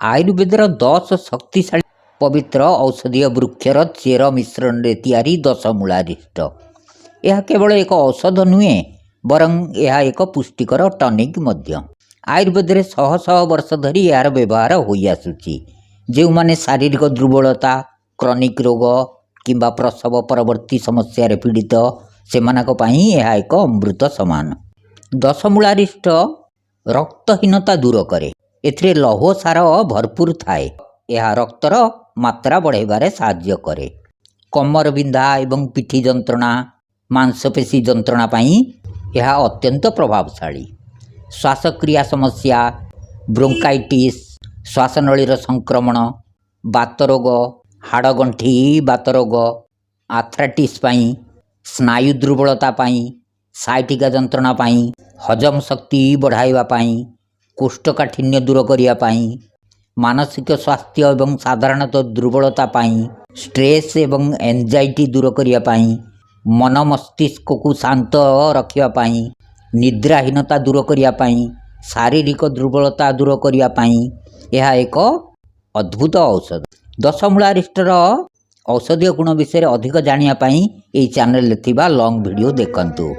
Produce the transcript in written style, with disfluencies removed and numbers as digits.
आयुर्वेदर 10 शक्तिशाली पवित्र औषधीय वृक्षर चेर मिश्रण तैयारी 10 मूलारिष्ट। यह केवल एक औषध नुहे बरं यह एक पुष्टिकर टनिक मध्य। आयुर्वेद में शह शह वर्ष धरी यार व्यवहार हो आसुची। जो माने शारीरिक दुर्बलता, क्रॉनिक रोग किंबा प्रसव परवर्ती समस्या पीड़ित से यह एक अमृत समान। 10 मूलारिष्ट रक्तहीनता दूर करे। एथिरे लौह सार भरपूर थाए। यह रक्तर मात्रा बढ़ाइबारे साहाय्य करे। कमर बिंधा एवं पिठी जंत्रणा, मांसपेशी जंत्रणा पाई यह अत्यंत प्रभावशाली। श्वासक्रिया समस्या, ब्रोंकाइटिस, श्वासनलीर संक्रमण, बातरोग, हाड़गंठी बातरोग, आर्थराइटिस पाई, स्नायु दुर्बलता पाई, साइटिका जंत्रणा पाई, हजम शक्ति बढ़ाइबा पाई, कोष्ठकाठिन्य दूर करिया पाई, मानसिक स्वास्थ्य एवं साधारणतः दुर्बलता पाई, स्ट्रेस एवं एंजाइटी दूर करिया पाई, मन मस्तिष्क को शांत रखिया पाई, निद्राहीनता दूर करिया पाई, शारीरिक दुर्बलता दूर करिया पाई यह एक अद्भुत औषध। 10 मूलारिष्टर औषधीय गुण विषय अधिक जानिया पाई एई चैनल थिबा लॉन्ग वीडियो देखंतु।